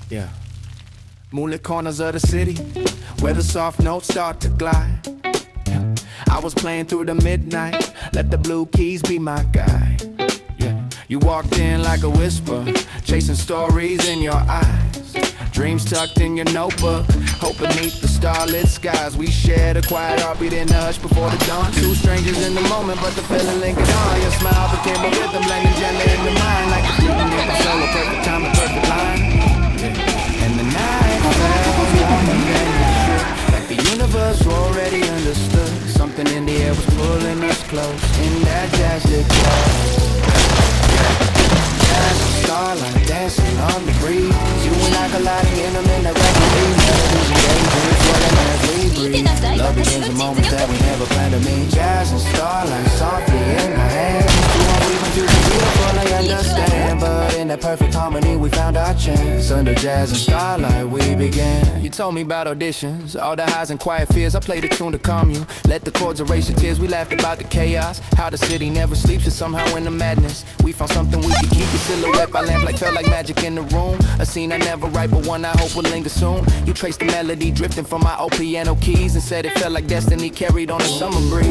Yeah. Moonlit corners of the city, where the soft notes start to glide. Yeah. I was playing through the midnight, let the blue keys be my guide. Yeah. You walked in like a whisper, chasing stories in your eyes. Dreams tucked in your notebook, hope beneath the starlit skies. We shared a quiet heartbeat in the hush before the dawn. Two strangers in the moment, but the feeling lingered on. Your smile became a rhythm, blending gently in the mind, like a fleeting in the soul, a perfect time, a perfect line. Yeah. And the night fell warmer than it should, like the universe already understood. Something in the air was pulling us close, in that jazz lit club. Starlight dancing on the breeze. You and I colliding in a midnight reverie. Melodies and daydreams swirling as we breathe. Love begins in moments that we never planned to meet. Jazz and starlight softly in my hands. You won't even do the beautiful, I understand. But in that perfect harmony we found our chance. Under jazz and starlight we began. You told me about auditions, all the highs and quiet fears. I played a tune to calm you, let the chords erase your tears. We laughed about the chaos, how the city never sleeps. And somehow in the madness we found something we could keep. A silhouette by lamplight felt like magic in the room. A scene I never write, but one I hope will linger soon. You traced the melody drifting from my old piano keys, and said it felt like destiny carried on a summer breeze.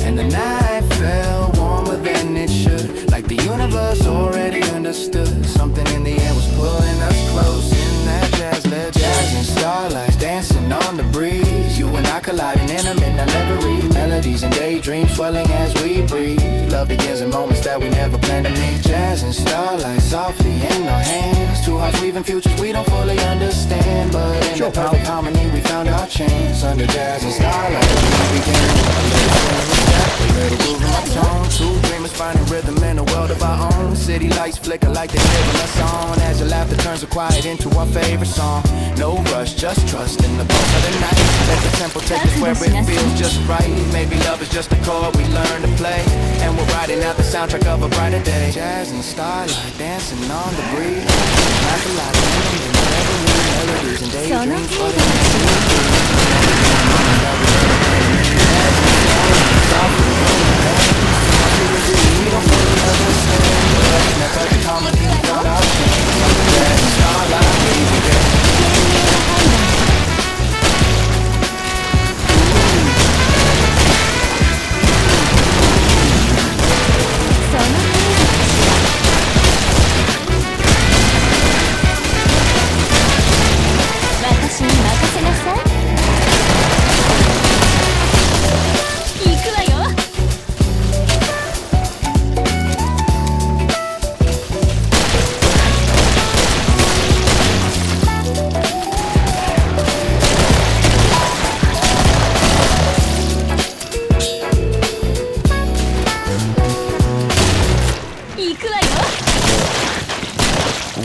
And the night felt warmer than it should, like the universe already understood. Something in the air was pulling us close, in that jazz-led jazz and starlight dancing on the breeze. You and I colliding in a midnight reverie. Melodies and daydreams swelling as we breathe. Love begins in moments that we never planned to meet. Jazz and starlight softly in our hands. Two hearts weaving futures we don't fully understand. But in the perfect harmony we found our chance. Under jazz and starlight we began. A little groove in my tone. Two dreamers finding rhythm in a world of our own. City lights flicker like they're cheering us on, as your laughter turns the quiet into our favorite song. No rush, just trust in the pulse of the night. Let the tempo take us where it feels just right. Maybe love is just a chord we learn to play, and we're riding out the soundtrack of a brighter day. Jazz and starlight dancing on the breeze. Like a lot of melodies and daydreams for the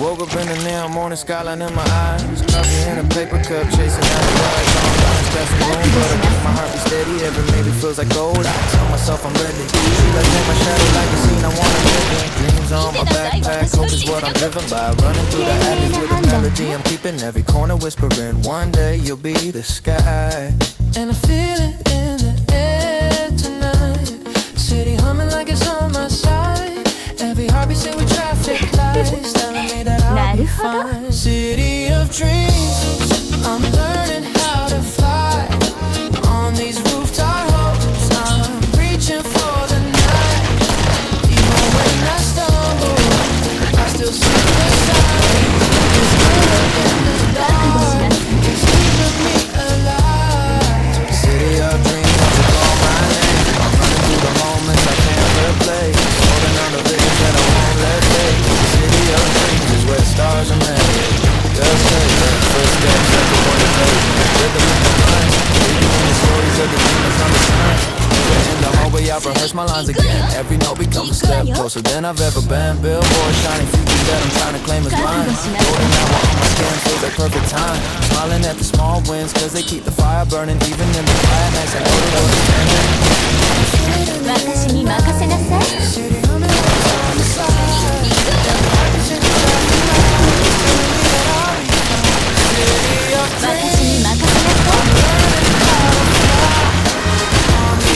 woke up in the neon morning skyline in my eyes. Coffee in a paper cup, chasing out the lights. That's the room, but I keep my heart be steady. Every maybe feels like gold. I tell myself I'm ready. See like in my shadow, like a scene I wanna live in. Dreams on my backpack, hope is what I'm driven by. Running through the alleys with a melody I'm keeping. Every corner whispering, one day you'll be the sky. And I feel it in the air tonight. City humming like it's on my side. Every heartbeat say with traffic lights, telling me that I'll be fine. City of dreams, I'm learning how to fly. On these rooftop hopes, I'm reaching for the night. Even when I stumble, I still see the sign. It's good in the dark, it's keeping me alive. City of dreams, you call my name. I'm running through the moments I can't replace. Holding on to visions that I won't let fade. City of dreams is where the stars are made. Just say the first steps that you want to take. Rhythm in the mind, reading the stories of the demons on the sign. In the hallway I rehearse my lines again. Every note becomes a step closer than I've ever been. Billboard shining futures that I'm trying to claim as mine. Golden hour on my skin feels like perfect time. Smiling at the small wins, cause they keep the fire burning. Even in the quiet nights I know that I was 私に任せなさい。 City humming like it's on the side. Every heartbeat say with traffic lights. City of dreams, 私に任せなさい。 on these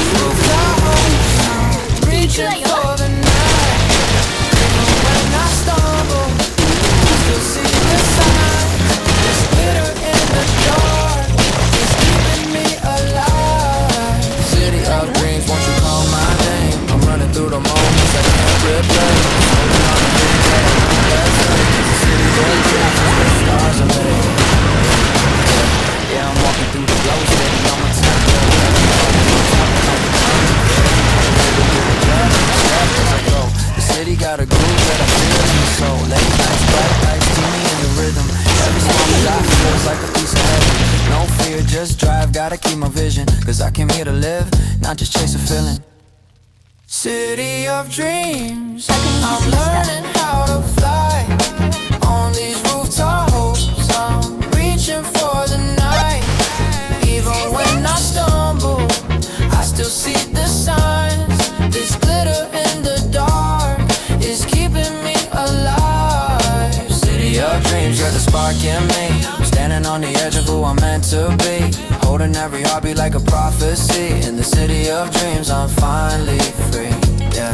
vision, cause I came here to live, not just chase a feeling. City of dreams, I'm learning how to fly on these rooftops. I'm reaching for the night. Even when I stumble, I still see the signs. This glitter in the dark is keeping me alive. City of dreams, you're the spark in me. I'm standing on the edge of who I'm meant to be, holding every heartbeat like a prophecy. In the city of dreams, I'm finally free. Yeah.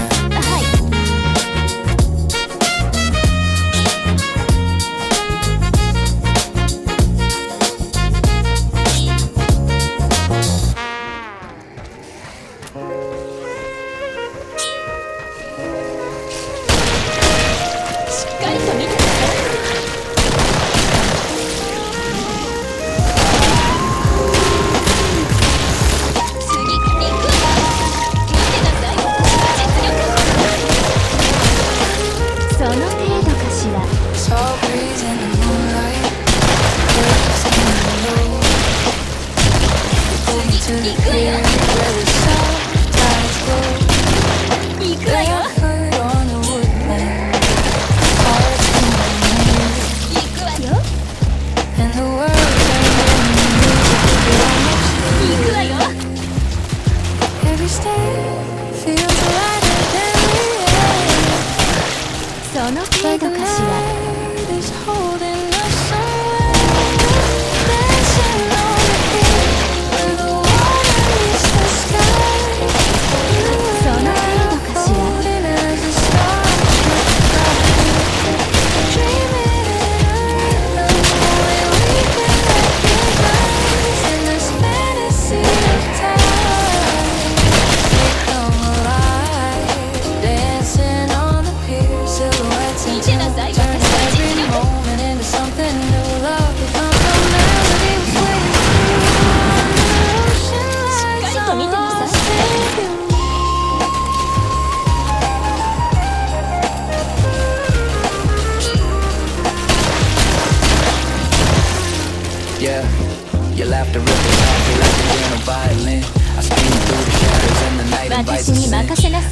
Your laughter ripples off me like a piano violin. I spin through the shadows and the night invites us in.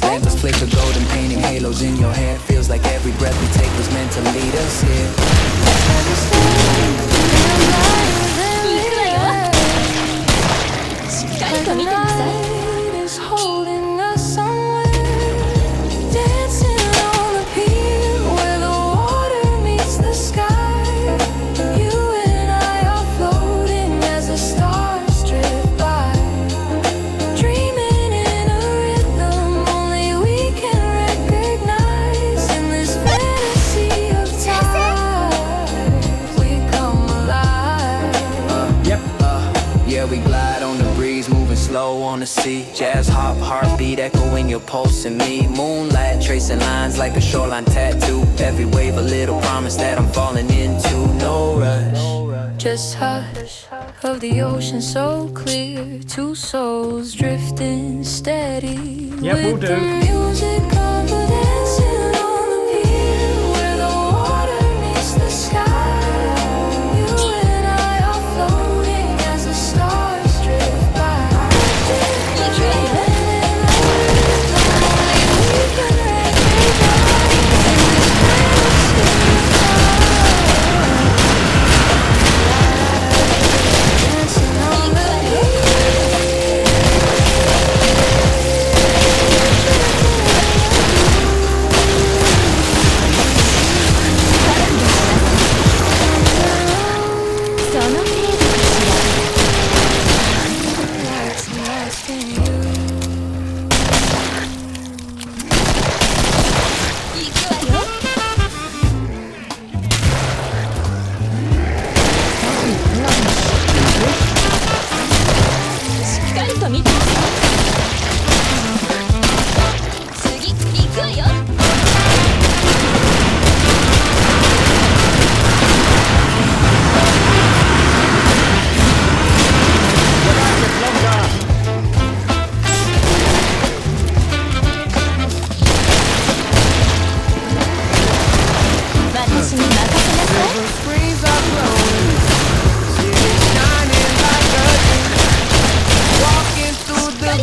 Endless flicks of golden painting halos in your hair. Feels like every breath we take was meant to lead us here. Is holding us somewhere, dancing on the pier where the water meets the sky. You and I are floating as the stars drift by, dreaming in a rhythm only we can recognize. In this fantasy of time, we come alive. Yeah, we glide on the breeze, moving slow on the sea. Jazz hop, heartbeat echoing your pulse in me. Moonlight tracing lines like a shoreline tattoo. Every wave a little promise that I'm falling into. No rush, just hush of the ocean so clear. Two souls drifting steady with the music of the dancing on the pier where the water meets the sky. You and I are floating as the stars drift by.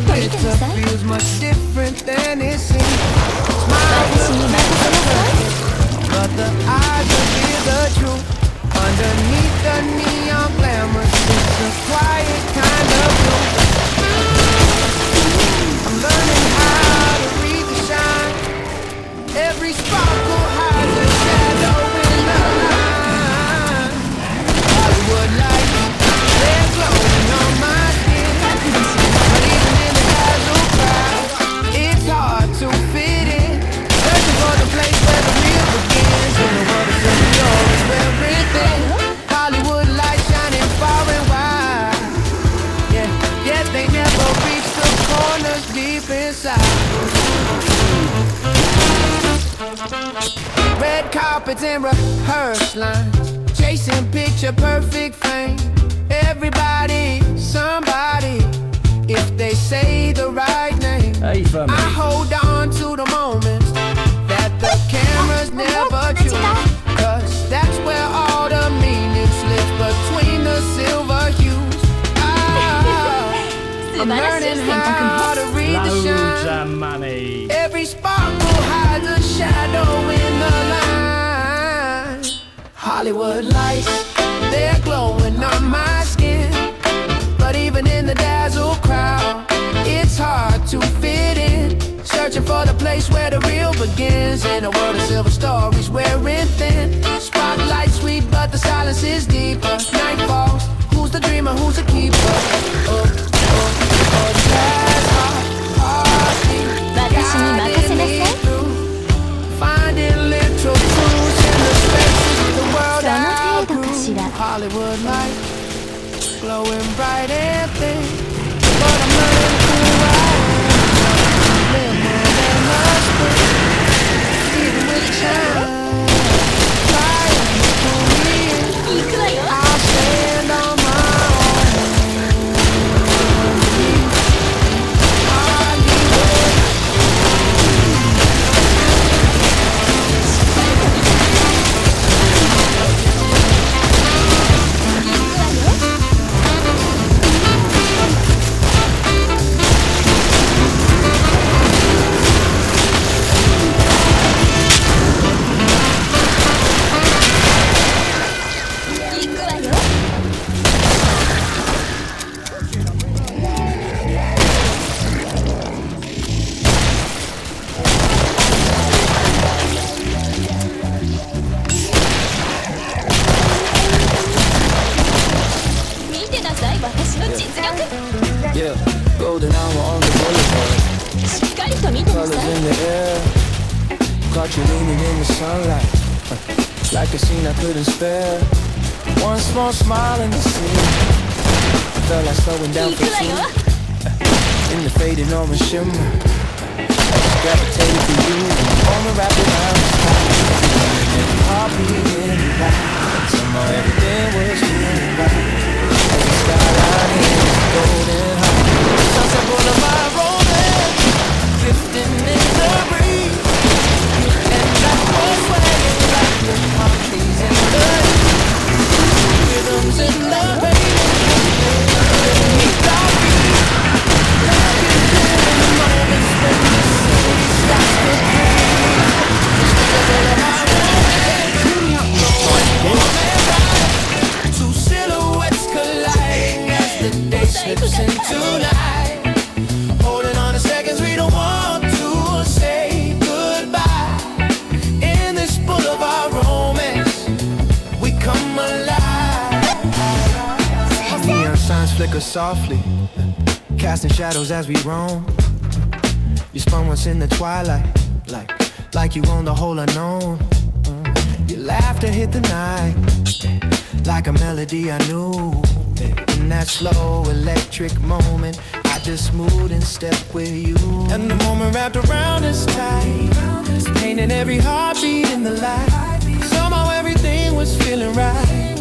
It feels much different than it seems. Smiles will but the eyes reveal the truth. Underneath the neon glamour sits a quiet kind of blue. I'm learning how to read the shine. Every sparkle hides a shadow in the line. Hollywood lights, they're glowing on my skin. But even in the dazzle crowd, it's hard to fit in. Searching for the place where the real begins. In the world of Senor is everything. Hollywood lights shining far and wide. Yeah, yet they never reach the corners deep inside. Red carpets and rehearsed lines, chasing picture perfect fame. Everybody, somebody, if they say the right name. Hey, family. I hold on to the moments that the cameras never choose, 'cause that's where all the meaning slips between the silver hues. I'm learning how to read the Loads shine. of money. Every sparkle hides a shadow in the line. Hollywood lights, they're glowing on my skin. But even in the dazzle crowd, it's hard to fit in. Searching for the place where the real begins. In a world of silver stories wearing thin. Spotlight sweet, but the silence is deeper. Night falls, who's the dreamer, who's the keeper? Jazz heartbeat, guiding me through. Finding little clues in the spaces the world outgrew. Hollywood light, glowing bright and thin. But I'm learning who I am. Live more than must be. Even with time, trying to pull me in. I'll stand on my Yeah, golden hour on the boulevard. Colors in the air. Caught you leaning in the sunlight. Like a scene I couldn't spare. One small smile in the sea. I felt like slowing down for two. In the fading orange shimmer. Gravitated to you. Moment wrapped around the sky. Heartbeat in the back. Somehow everything was feeling right. As the skyline is golden hot. Sunset Boulevard rolling, drifting in the breeze. And I was swaying like the palm trees in the rhythms in the rain. Beneath our feet, like in the moments when the city starts to breathe. Two silhouettes colliding as the day slips into night. Holding on to seconds we don't want to say goodbye. In this boulevard romance, we come alive. Neon signs flicker softly, casting shadows as we roam. You spun once in the twilight, like you own the whole unknown. Your laughter hit the night, like a melody I knew. In that slow electric moment, I just moved in step with you. And the moment wrapped around us tight, painting every heartbeat in the light. Somehow everything was feeling right.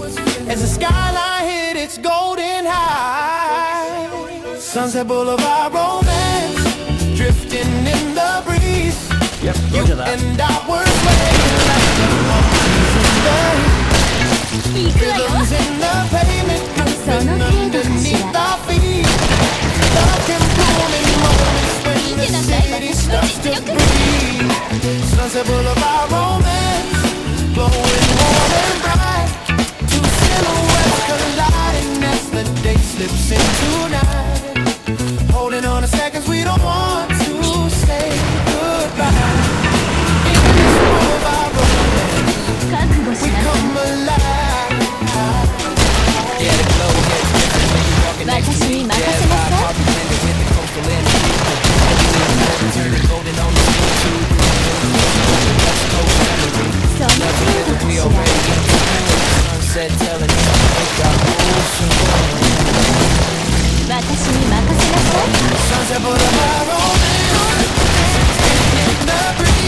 As the skyline hit its golden high. Sunset Boulevard romance, drifting in the breeze. Yep, You roger that. and I were swaying like the monkeys in the rhythms in the pavement, moving underneath our feet. Love can bloom in Sunset Boulevard romance. In the breeze.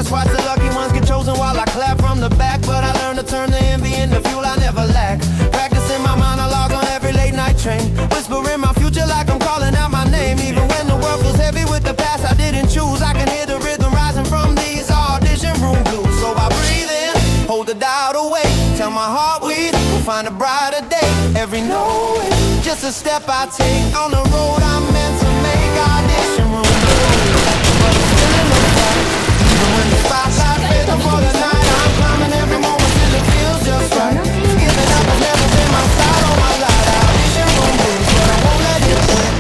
Watch the lucky ones get chosen while I clap from the back. But I learned to turn the envy into fuel I never lack. Practicing my monologue on every late night train. Whispering my future like I'm calling out my name. Even when the world feels heavy with the past I didn't choose, I can hear the rhythm rising from these audition room blues. So I breathe in, hold the doubt away. Tell my heart we'll find a brighter day. Every no is just a step I take on the road I'm meant to make. Audition room blues, but I'm still in the fight. Even when the spotlight fades before the night, I'm climbing every moment till it feels just right. Giving up has never been my style or my life. Audition room blues, but I won't let it win.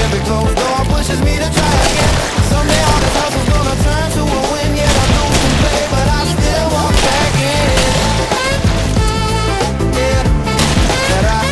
Every closed door pushes me to try again. Someday all this hustle's gonna turn to a win. Yet I lose and play, but I still walk back in. Yeah, that I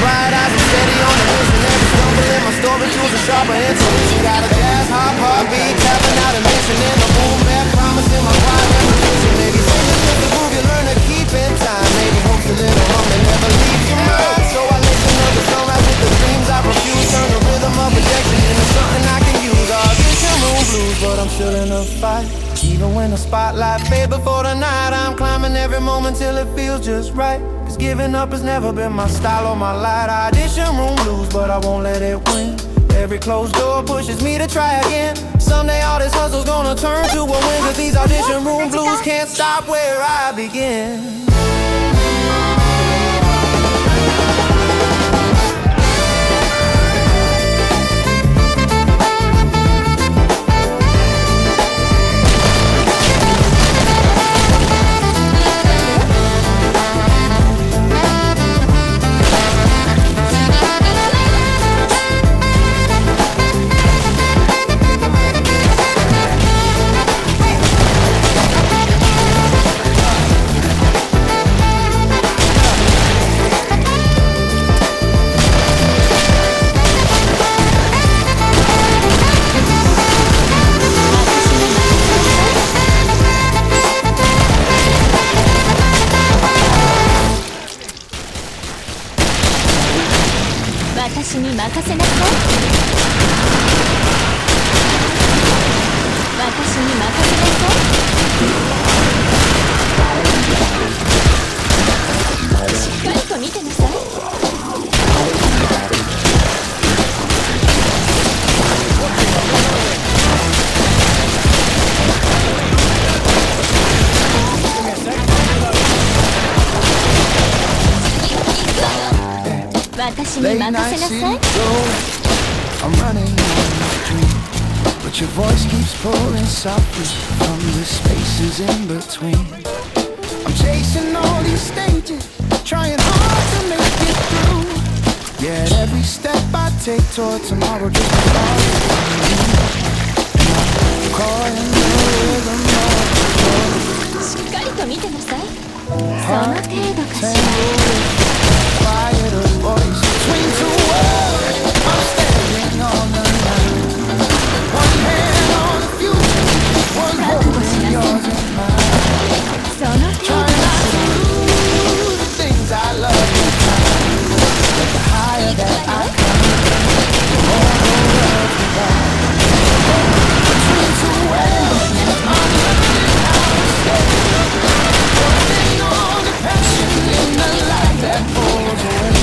bright eyes and steady on the mission. Every stumble in my story tools a sharper intuition. Got a jazz hop heartbeat, tapping out a mission in the boom bap, promising my quiet revolution. Maybe singing just the groove you learn to keep in time. Maybe hope's a little hum that never leaves your mind. So I listen to the sunrise with the dreams I refuse. Turn the rhythm of rejection into something I can use. Audition room blues, but I'm still in a fight. Even when the spotlight fades before the night, I'm climbing every moment till it feels just right. Cause giving up has never been my style or my light. Audition room blues, but I won't let it win. Every closed door pushes me to try again. Someday all this hustle's gonna turn to a win. Cause these audition room blues can't stop where I begin. 私に Late 任 night せな city さい road, I'm running on the street, but your voice keeps pouring softly from the spaces in between. I'm chasing all these stages, trying hard to make it through. Yet every step I take toward tomorrow just falls caught in the rhythm of しっかりと見てなさいその程度かしら quieter voice between two worlds. I'm standing on the line. One hand on the future, one holding yours in mine. その程度かし Trying not to lose the things I love in time. But the higher that I climb, the more the world divides. Between two worlds, I'm learning how to stay. Holding on the passion in the light that pulls away.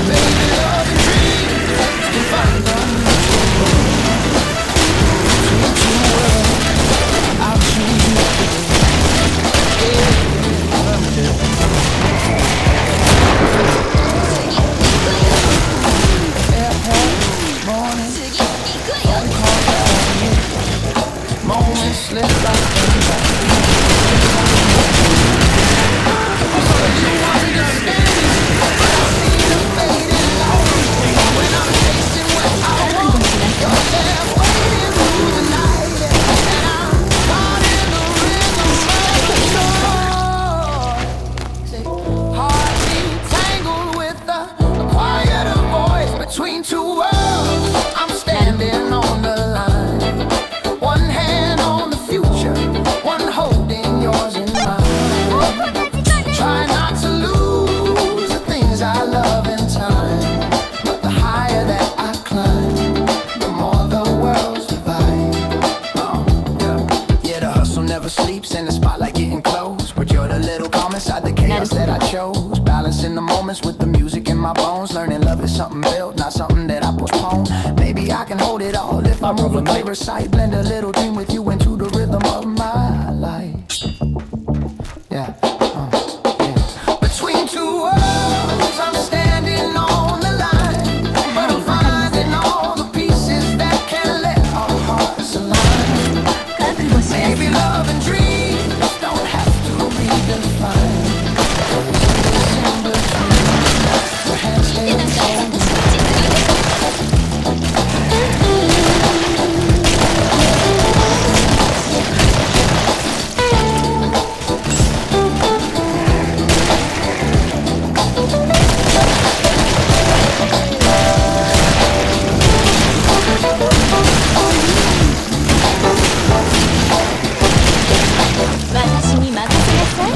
Baby, love and dreams can find them mutual. Between two worlds, I'll choose yesterday. Morning, phone call down here. Moments slip like between two worlds, I'm standing on the line. One hand on the future, one holding yours in mine. Try not to lose the things I love in time. But the higher that I climb, the more the worlds divide. Yeah, the hustle never sleeps and the spotlight getting close. But you're the little calm inside the chaos that I chose. Balancing the moments with the music in my bones. Learning love is something built, not something that I postpone. Maybe I can hold it all if I move a clearer sight. Blend a little dream with you into the rhythm of my life. Yeah. Between two worlds, I'm standing on the line. But I'm finding all the pieces that can let our hearts align. Maybe love and dreams don't have to be defined. In between, your hands stay on me. 私に任せなさい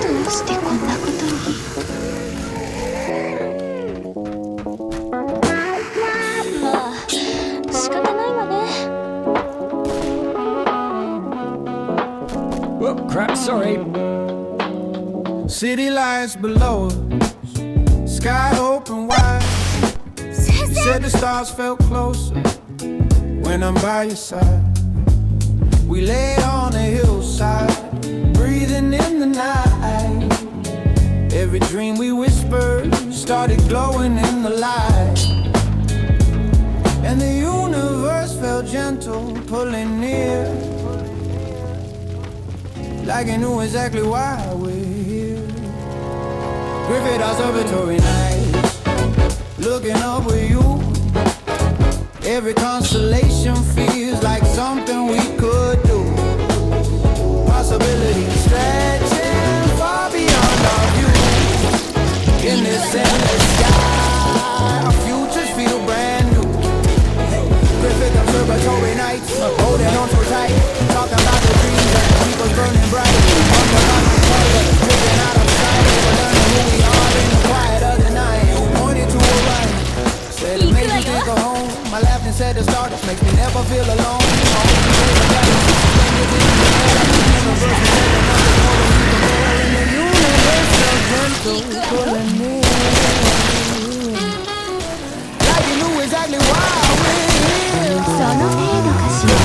どうしてこんなことにまあ仕方ないわね Oh, crap, sorry. City lights below us, sky open wide. You said the stars felt closer when I'm by your side. We lay on a hillside, breathing in the night. Every dream we whispered started glowing in the light. And the universe felt gentle, pulling near, like it knew exactly why we're here. Griffith Observatory nights, looking up with you. Every constellation feels like something we could do. Possibilities stretching far beyond our view. In this endless sky, our futures feel brand new. Griffith Observatory nights, holding on so tight, talking about the dreams that keep us burning bright. Under the colors, dripping out of sight, learning who we are in the quiet of the night. Pointed to a right, said it makes me think of home. I laughed and said the start, makes me never feel alone. Pulling me, like you knew exactly why we're here. その程度かしら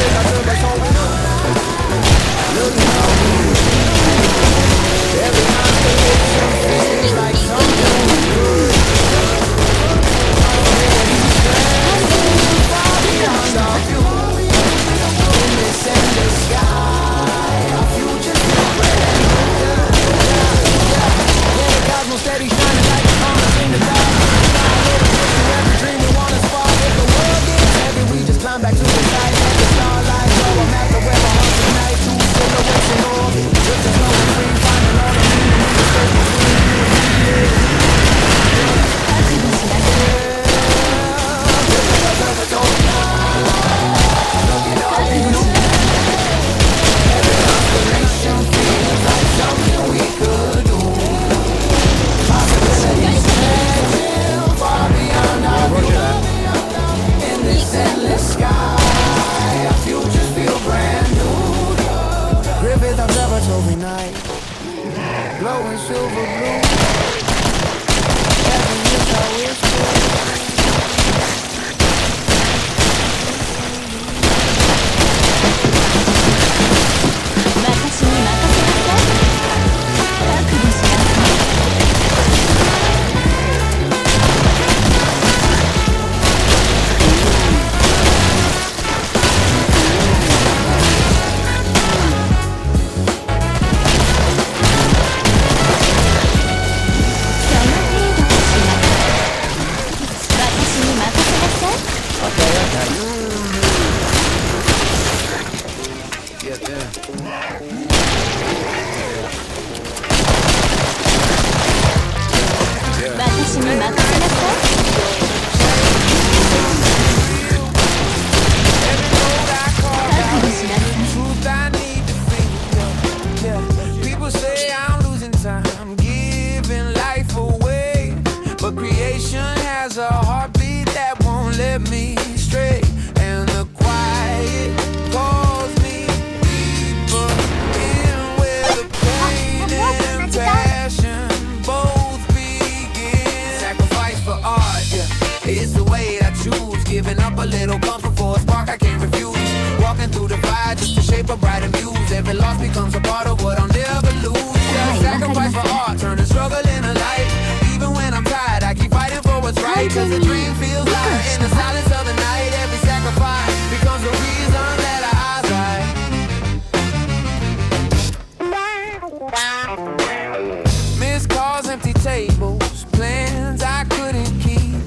every night, glowing silver blue. Every wish I whisper. People say I'm losing time, giving life away, but creation has a heartbeat that won't let me stray, and the quiet calls me deeper in where the pain and passion both begin. Sacrifice for art, yeah, it's the way I choose, giving up a little comfort for a spark I can't refuse, walking through the fire just to shape a brighter muse. Every loss becomes a part of what I'll never lose. Yeah, sacrifice for art, turning struggle into light. Even when I'm tired, I keep fighting for what's right, cause the dream feels lighter in the silence of the night. Every sacrifice becomes the reason that I eyesight. Missed calls, empty tables, plans I couldn't keep,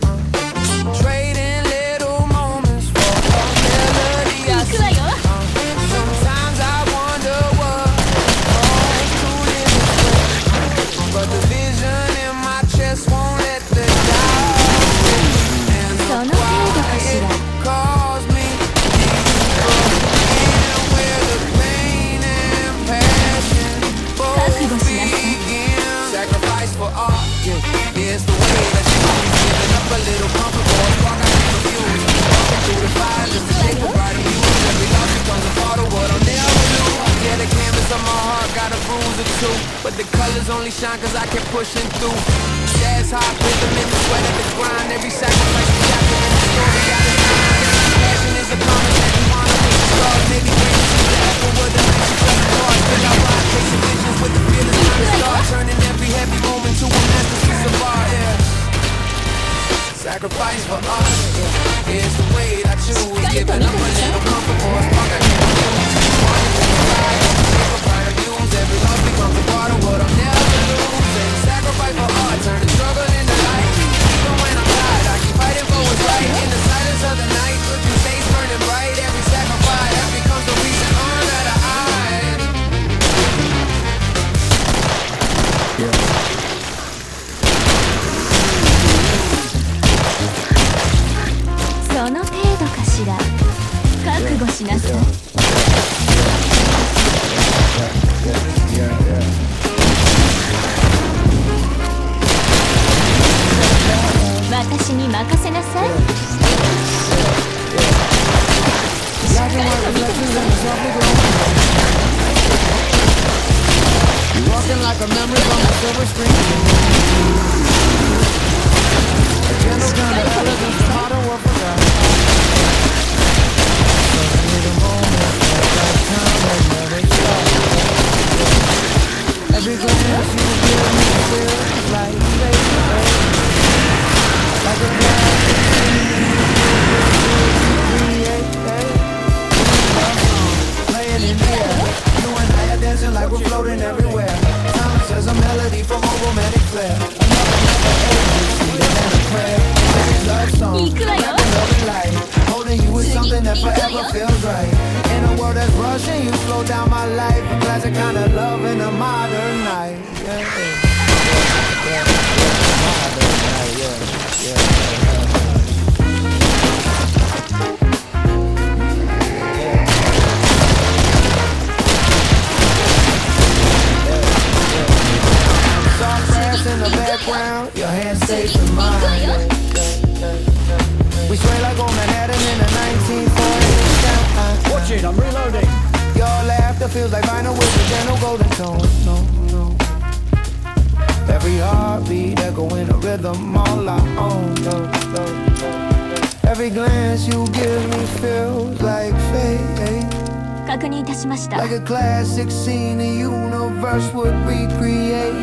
trading little moments for a melody I see. Sometimes I wonder what falls to live, but the vision in my chest won't let the doubt in. And the quiet calls me deeper in where the pain and passion both begin. Sacrifice for art, yeah, it's the way that you giving up a little comfort for a spark I can't refuse. Walking through the fire just to shape a brighter muse. Every loss becomes a part of what I'll never lose. Yeah, the canvas of my heart got a bruise or two, but the colors only shine cause I kept pushing through. Jazz hot rhythm in the sweat at the grind. Every sacrifice we got to in the story got a time. Passion is a comment that you wanna push the stars. Maybe bring you to the afterward that makes you feel the heart. Still I ride, chasing visions with the feelings trying to start, turning every heavy moment to a masterpiece of art, yeah. Sacrifice for art, yeah, it's the way I choose. Giving up a little comfort for a spark I can't refuse. Walking through the fire, shape a brighter muse. Every loss becomes a part of what I'll never lose. And sacrifice for art, turning struggle into light. Even when I'm tired, I keep fighting for what's right. In the silence of the night, looking face burning bright. Every sacrifice that becomes the reason on that I hide. Yeah. その程度かしら。覚悟しなさい。私に任せなさい。Walking like a memory on the silver screen. A gentle kind of elegance, the heart of what forgot. So I need a moment, like time and never stop. Every glance you give me feels like baby, like a glass playing in the air. You and I are dancing like we're floating everywhere. Silence as a melody from a romantic flair. Love song, like a loving light. Holding you is something that forever feels right. In a world that's rushing, you slow down my life. A classic kind of love in a modern night. Yeah, yeah, modern night. Yeah. Soft grass in the background, your hands safe in mine. We sway like on Manhattan in the 1940s. Watch it, I'm reloading. Your laughter feels like vinyl with a gentle golden tone. No, no. Every heartbeat echoing a rhythm all our own. No, no, no. Every glance you give me feels like fate. 確認いたしました。 Like a classic scene the universe would recreate.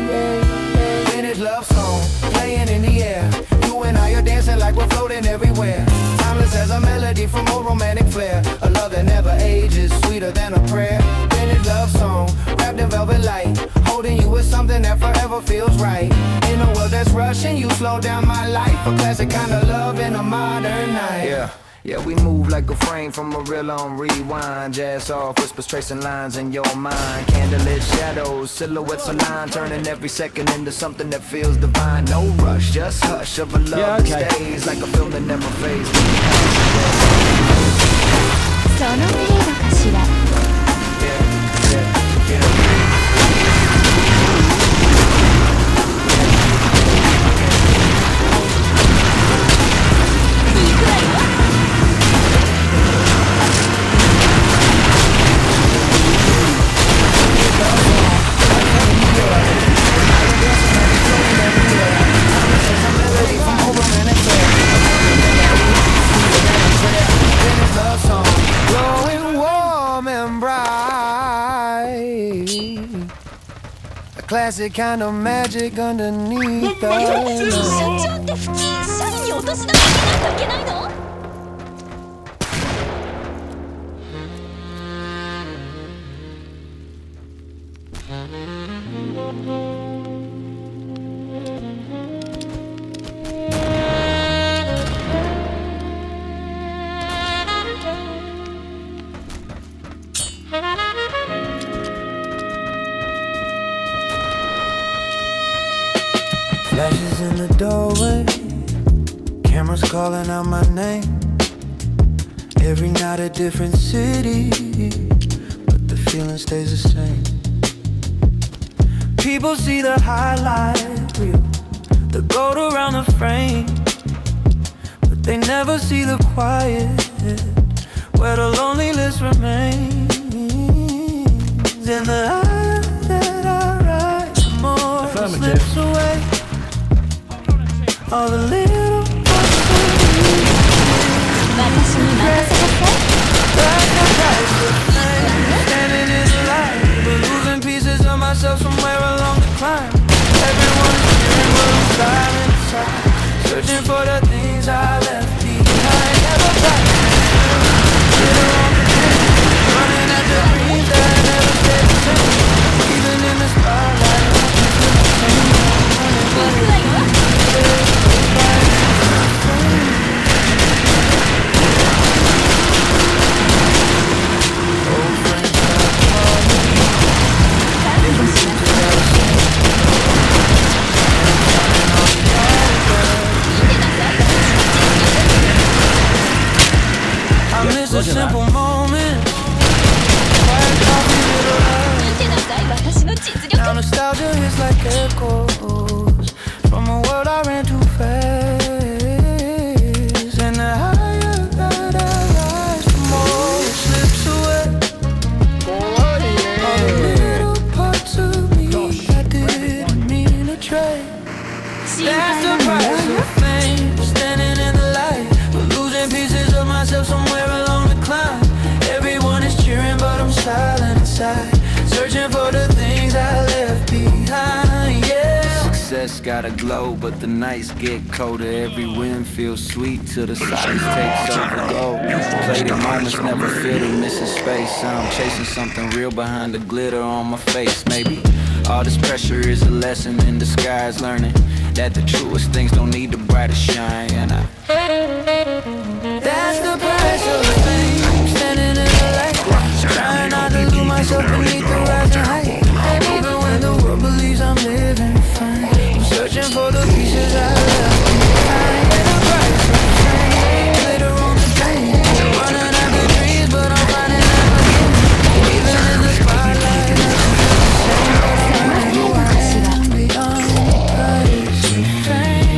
Vintage love song playing in the air. You and I are dancing like we're floating everywhere. Timeless as a melody from a romantic flair. A love that never ages, sweeter than a prayer. Vintage love song wrapped in velvet light. Holding you is something that forever feels right. In a world that's rushing, you slow down my life. A classic kind of love in a modern night. Yeah, we move like a frame from a reel on rewind. Jazz off, whispers tracing lines in your mind. Candlelit shadows, silhouettes align, turning every second into something that feels divine. No rush, just hush of a love that stays like a film that never fades. その程度かしら。 Classic kind of magic underneath the 社長って普通社員にお年玉あげないといけないの？ Flashes in the doorway, cameras calling out my name. Every night a different city, but the feeling stays the same. People see the highlight reel, the gold around the frame, but they never see the quiet, where the loneliness remains. In the higher that I ride, the more it slips away. All the little standing in the light, but losing pieces of myself somewhere along the climb. Everyone is cheering, but I'm silent inside, searching for the things I left behind. Never back, running at the dreams that never stay the same. Even in the spotlight, I miss a simple moment. Quiet coffee, little light. Now nostalgia hits like echoes from a world I ran too fast. And the higher that I rise, the more it slips away. All the little parts of me I didn't mean to trade. That's the price of fame, standing in the light, but losing pieces of myself somewhere along the climb. Everyone is cheering, but I'm silent inside, searching for the things I left behind. Yeah. Success got a glow, but the nights get colder. Every wind feels sweet till the silence takes over. Go. Played in moments, never feel the missing space. I'm chasing something real behind the glitter on my face. Maybe all this pressure is a lesson in disguise, learning that the truest things don't need the brightest shine. And that's the price of the fame, standing in the light, trying not to lose myself beneath the rising height. And even when the world believes I'm living fine, I'm searching for the pieces I left behind. And the price of fame, glitter on the pain, running after dreams, but I'm finding out again. Even in the spotlight, I feel the same, but I'm running who I am beyond the price of fame.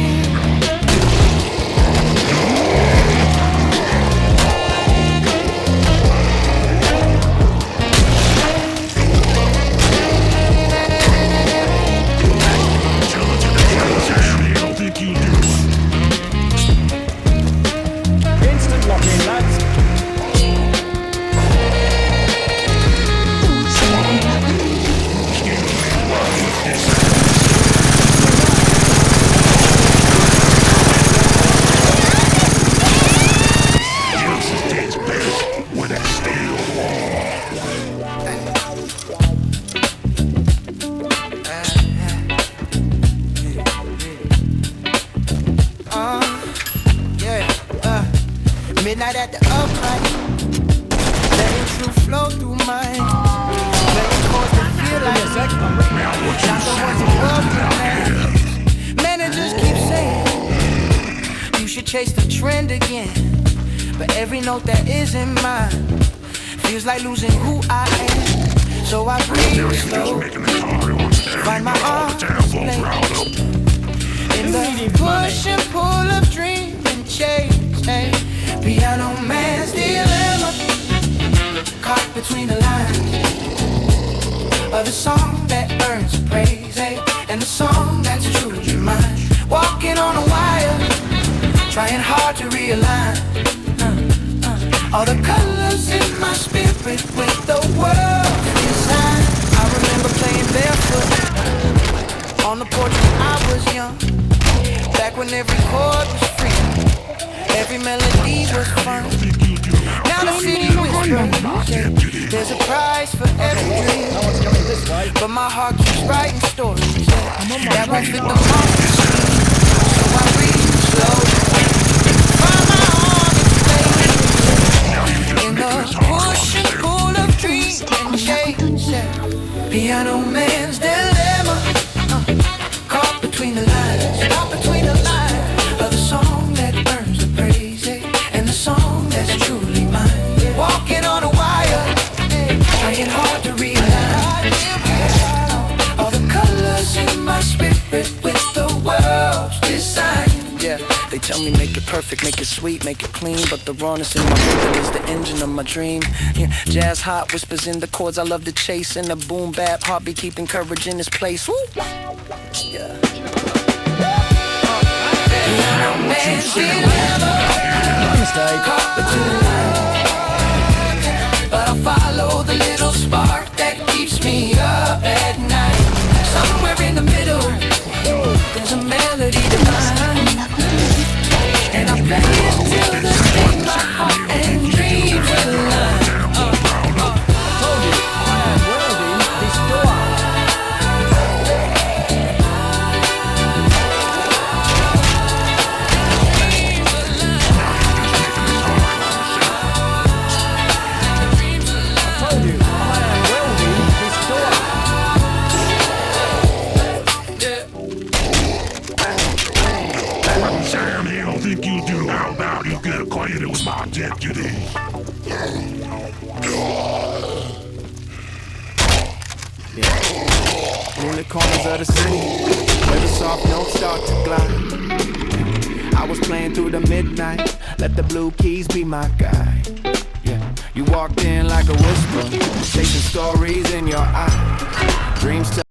chase the trend again, but every note that isn't mine feels like losing who I am. So I breathe slow, find my arms place in the push and pull of dream and chase. Hey, piano man's dilemma, caught between the lines of the song that earns praise, hey, and the song that's truly mine. Walking on a wire, trying hard to realign all the colors in my spirit with the world inside. I remember playing barefoot on the porch when I was young, back when every chord was free, every melody was fun. Now the city whispers, there's a price for every dream, but my heart keeps writing stories that won't fit the monster screen. So I read slow, find my arms in the push and pull of dreams and chase. Piano man's dilemma, caught between the lines, caught between the lines of the song that earns the praise, and the song that's truly mine. Walking on a wire, trying hard to realize all the colors in my spirit with the world's design. Yeah, they tell me make it perfect, make it sweet, make it clean, but the rawness in my rhythm is the engine of my dream. Yeah, jazz hot whispers in the chords I love to chase, and the boom bap heartbeat keeping courage in this place. Woo! Yeah. But I follow the little spark that keeps me up at night. Somewhere in the middle, there's a melody divine, and I play it till the day my heart and dreams align. It was my deputy. Moonlit corners of the city, where the soft notes start to glide. I was playing through the midnight, let the blue keys be my guide. Yeah, you walked in like a whisper, chasing stories in your eyes. Dreams